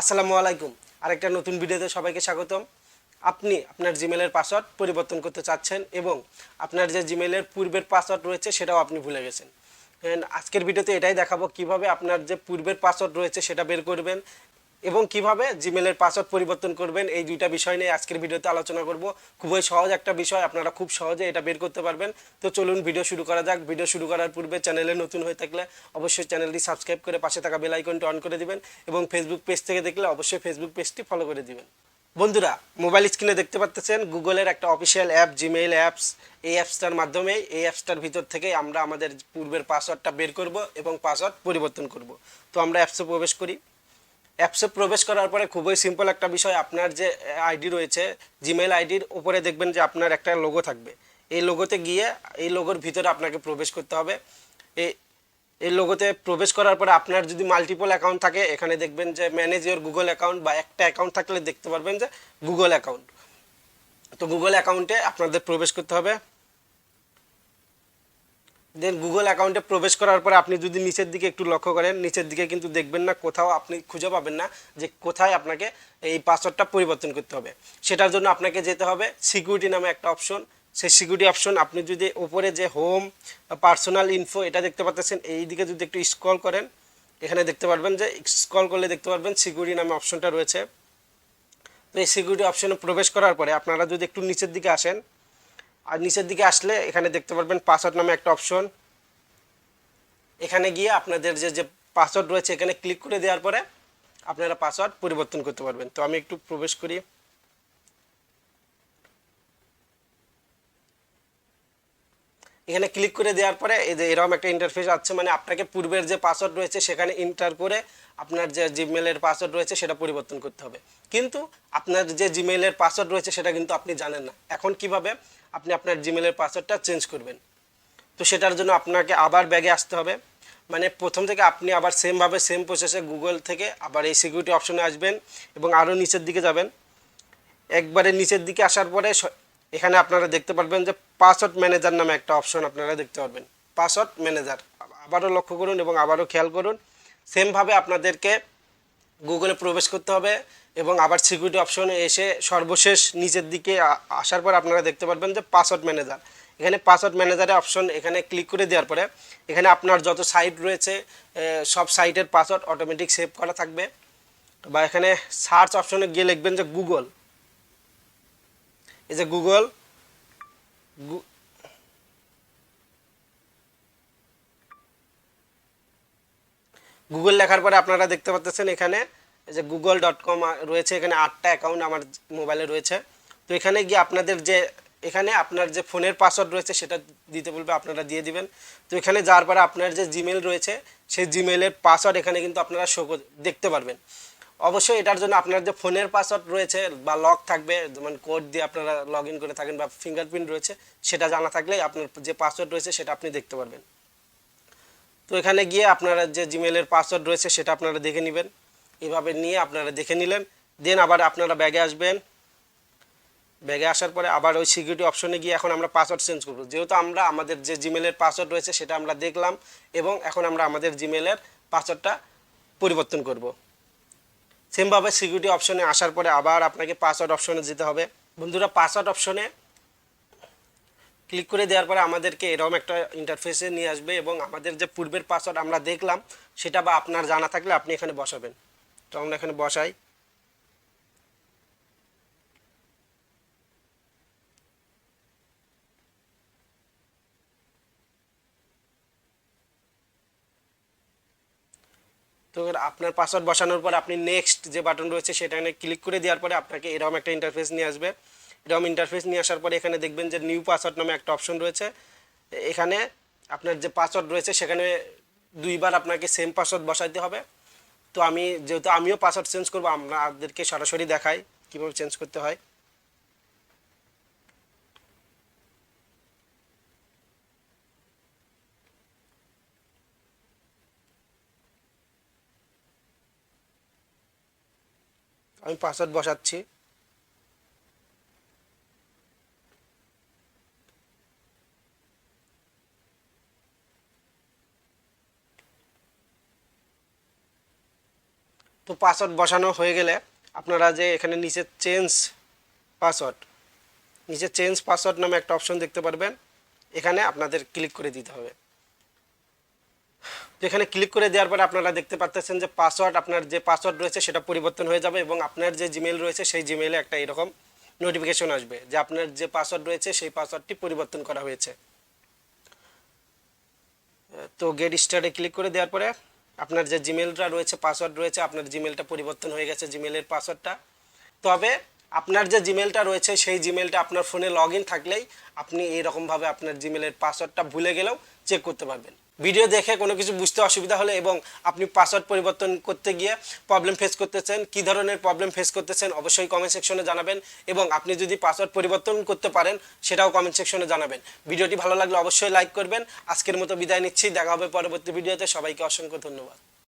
আসসালামু আলাইকুম। আরেকটা নতুন ভিডিওতে সবাইকে স্বাগতম। আপনি আপনার জিমেলের পাসওয়ার্ড পরিবর্তন করতে চাচ্ছেন এবং আপনার যে জিমেলের পূর্বের পাসওয়ার্ড রয়েছে সেটাও আপনি ভুলে গেছেন। আজকের ভিডিওতে এটাই দেখাবো কিভাবে আপনার যে পূর্বের পাসওয়ার্ড রয়েছে সেটা বের করবেন এবং কিভাবে জিমেলের পাসওয়ার্ড পরিবর্তন করবেন। এই দুইটা বিষয় নিয়ে আজকের ভিডিওতে আলোচনা করব। খুবই সহজ একটা বিষয়, আপনারা খুব সহজে এটা বের করতে পারবেন। তো চলুন ভিডিও শুরু করা যাক। ভিডিও শুরু করার পূর্বে চ্যানেলে নতুন হয়ে থাকলে অবশ্যই চ্যানেলটি সাবস্ক্রাইব করে পাশে থাকা বেল আইকনটি অন করে দিবেন এবং ফেসবুক পেজ থেকে দেখলে অবশ্যই ফেসবুক পেজটি ফলো করে দিবেন। বন্ধুরা, মোবাইল স্ক্রিনে দেখতে পাচ্ছেন গুগলের একটা অফিসিয়াল অ্যাপ জিমেইল অ্যাপস। এই অ্যাপসটার মাধ্যমে এই অ্যাপসটার ভিতর থেকে আমরা আমাদের পূর্বের পাসওয়ার্ডটা বের করব এবং পাসওয়ার্ড পরিবর্তন করব। তো আমরা অ্যাপসে প্রবেশ করি। অ্যাপসে প্রবেশ করার পরে খুবই সিম্পল একটা বিষয়, আপনার যে আইডি রয়েছে জিমেইল আইডির উপরে দেখবেন যে আপনার একটা লোগো থাকবে। এই লোগোতে গিয়ে এই লোগোর ভিতরে আপনাকে প্রবেশ করতে হবে। এই এই লোগোতে প্রবেশ করার পরে আপনার যদি মাল্টিপল অ্যাকাউন্ট থাকে এখানে দেখবেন যে ম্যানেজ ইওর গুগল অ্যাকাউন্ট, বা একটা অ্যাকাউন্ট থাকলে দেখতে পারবেন যে গুগল অ্যাকাউন্ট। তো গুগল অ্যাকাউন্টে আপনাদের প্রবেশ করতে হবে। দেন গুগল অ্যাকাউন্টে প্রবেশ করার পরে আপনি যদি নিচের দিকে একটু লক্ষ্য করেন, নিচের দিকে কিন্তু দেখবেন না, কোথাও আপনি খুঁজে পাবেন না যে কোথায় আপনাকে এই পাসওয়ার্ডটা পরিবর্তন করতে হবে। সেটার জন্য আপনাকে যেতে হবে সিকিউরিটি নামে একটা অপশন। সেই সিকিউরিটি অপশন আপনি যদি উপরে যে হোম পার্সোনাল ইনফো এটা দেখতে পাচ্ছেন, এই দিকে যদি একটু স্ক্রল করেন এখানে দেখতে পারবেন যে স্ক্রল করলে দেখতে পারবেন সিকিউরিটি নামে অপশনটা রয়েছে। তো এই সিকিউরিটি অপশনে প্রবেশ করার পরে আপনারা যদি একটু নিচের দিকে আসেন, আর নিচের দিকে আসলে এখানে দেখতে পারবেন পাসওয়ার্ড নামে একটা অপশন। এখানে গিয়ে আপনাদের যে যে পাসওয়ার্ড রয়েছে এখানে ক্লিক করে দেওয়ার পরে আপনারা পাসওয়ার্ড পরিবর্তন করতে পারবেন। তো আমি একটু প্রবেশ করি। এখানে ক্লিক করে দেওয়ার পরে এই যে এরকম একটা ইন্টারফেস আছে, মানে আপনাকে পূর্বের যে পাসওয়ার্ড রয়েছে সেখানে এন্টার করে আপনার যে জিমেলের পাসওয়ার্ড রয়েছে সেটা পরিবর্তন করতে হবে। কিন্তু আপনার যে জিমেলের পাসওয়ার্ড রয়েছে সেটা কিন্তু আপনি জানেন না। এখন কিভাবে আপনি আপনার জিমেলের পাসওয়ার্ডটা চেঞ্জ করবেন? তো সেটার জন্য আপনাকে আবার ব্যাগে আসতে হবে। মানে প্রথম থেকে আপনি আবার সেমভাবে সেম প্রসেসে গুগল থেকে আবার এই সিকিউরিটি অপশনে আসবেন এবং আরও নিচের দিকে যাবেন। একবারে নিচের দিকে আসার পরে এখানে আপনারা দেখতে পারবেন যে পাসওয়ার্ড ম্যানেজার নামে একটা অপশন আপনারা দেখতে পারবেন। পাসওয়ার্ড ম্যানেজার আবারও লক্ষ্য করুন এবং আবারও খেয়াল করুন, সেমভাবে আপনাদেরকে গুগলে প্রবেশ করতে হবে এবং আবার সিকিউরিটি অপশনে এসে সর্বশেষ নিচের দিকে আসার পর আপনারা দেখতে পারবেন যে পাসওয়ার্ড ম্যানেজার। এখানে পাসওয়ার্ড ম্যানেজারের অপশন এখানে ক্লিক করে দেওয়ার পরে এখানে আপনার যত সাইট রয়েছে সব সাইটের পাসওয়ার্ড অটোমেটিক সেভ করা থাকবে। বা এখানে সার্চ অপশনে গিয়ে লিখবেন যে গুগল। এই যে গুগল, গুগল লেখার পরে আপনারা দেখতে পাচ্ছেন এখানে এই যে google.com রয়েছে। এখানে 8টা অ্যাকাউন্ট আমার মোবাইলে রয়েছে। তো এখানে গিয়ে আপনাদের যে এখানে আপনার যে ফোনের পাসওয়ার্ড রয়েছে সেটা দিতে বলবে, আপনারা দিয়ে দিবেন। তো এখানে যাওয়ার পরে আপনার যে জিমেল রয়েছে সেই জিমেলের পাসওয়ার্ড এখানে কিন্তু আপনারা দেখতে পারবেন। অবশ্যই এটার জন্য আপনার যে ফোনের পাসওয়ার্ড রয়েছে বা লক থাকবে, যেমন কোড দিয়ে আপনারা লগ ইন করে থাকেন বা ফিঙ্গারপ্রিন্ট রয়েছে, সেটা জানা থাকলেই আপনার যে পাসওয়ার্ড রয়েছে সেটা আপনি দেখতে পারবেন। তো এখানে গিয়ে আপনারা যে জিমেলের পাসওয়ার্ড রয়েছে সেটা আপনারা দেখে নেবেন। এভাবে নিয়ে আপনারা দেখে নিলেন। দেন আবার আপনারা ব্যাগে আসবেন। ব্যাগে আসার পরে আবার ওই সিকিউরিটি অপশনে গিয়ে এখন আমরা পাসওয়ার্ড চেঞ্জ করব। যেহেতু আমরা আমাদের যে জিমেলের পাসওয়ার্ড রয়েছে সেটা আমরা দেখলাম এবং এখন আমরা আমাদের জিমেলের পাসওয়ার্ডটা পরিবর্তন করব। সেমভাবে সিকিউরিটি অপশনে আসার পরে আবার আপনাকে পাসওয়ার্ড অপশনে যেতে হবে। বন্ধুরা, পাসওয়ার্ড অপশনে ক্লিক করে দেওয়ার পরে আমাদেরকে এরকম একটা ইন্টারফেসে নিয়ে আসবে এবং আমাদের যে পূর্বের পাসওয়ার্ড আমরা দেখলাম সেটা বা আপনার জানা থাকলে আপনি এখানে বসাবেন। তো আমরা এখানে বসাই। তো আপনার পাসওয়ার্ড বসানোর পর আপনি নেক্সট যে বাটন রয়েছে সেটা ক্লিক করে দেওয়ার পরে আপনাকে এরকম একটা ইন্টারফেস নিয়ে আসবে। এরকম ইন্টারফেস নিয়ে আসার পরে এখানে দেখবেন যে নিউ পাসওয়ার্ড নামে একটা অপশন রয়েছে। এখানে আপনার যে পাসওয়ার্ড রয়েছে সেখানে দুইবার আপনাকে সেম পাসওয়ার্ড বসাইতে হবে। তো আমি যেহেতু আমিও পাসওয়ার্ড চেঞ্জ করবো, আপনাদেরকে সরাসরি দেখাই কীভাবে চেঞ্জ করতে হয়। আমি পাসওয়ার্ড বসাচ্ছি। তো পাসওয়ার্ড বসানো হয়ে গেলে আপনারা যে এখানে নিচে চেঞ্জ পাসওয়ার্ড নামে একটা অপশন দেখতে পারবেন, এখানে আপনাদের ক্লিক করে দিতে হবে। যেখানে ক্লিক করে দেওয়ার পরে আপনারা দেখতে পাচ্ছেন যে পাসওয়ার্ড, আপনার যে পাসওয়ার্ড রয়েছে সেটা পরিবর্তন হয়ে যাবে এবং আপনার যে জিমেল রয়েছে সেই জিমেলে একটা এরকম নোটিফিকেশন আসবে যে আপনার যে পাসওয়ার্ড রয়েছে সেই পাসওয়ার্ডটি পরিবর্তন করা হয়েছে। তো গেট স্টার্টে ক্লিক করে দেওয়ার পরে আপনার যে জিমেলটা রয়েছে, পাসওয়ার্ড রয়েছে, আপনার জিমেলটা পরিবর্তন হয়ে গেছে, জিমেলের পাসওয়ার্ডটা। তবে আপনার যে জিমেলটা রয়েছে সেই জিমেলটা আপনার ফোনে লগ ইন থাকলেই আপনি এইরকমভাবে আপনার জিমেলের পাসওয়ার্ডটা ভুলে গেলেও চেক করতে পারবেন। ভিডিও দেখে কোনো কিছু বুঝতে অসুবিধা হলে এবং আপনি পাসওয়ার্ড পরিবর্তন করতে গিয়ে প্রবলেম ফেস করতেছেন, কী ধরনের প্রবলেম ফেস করতেছেন অবশ্যই কমেন্ট সেকশনে জানাবেন এবং আপনি যদি পাসওয়ার্ড পরিবর্তন করতে পারেন সেটাও কমেন্ট সেকশনে জানাবেন। ভিডিওটি ভালো লাগলে অবশ্যই লাইক করবেন। আজকের মতো বিদায় নিচ্ছি, দেখা হবে পরবর্তী ভিডিওতে। সবাইকে অসংখ্য ধন্যবাদ।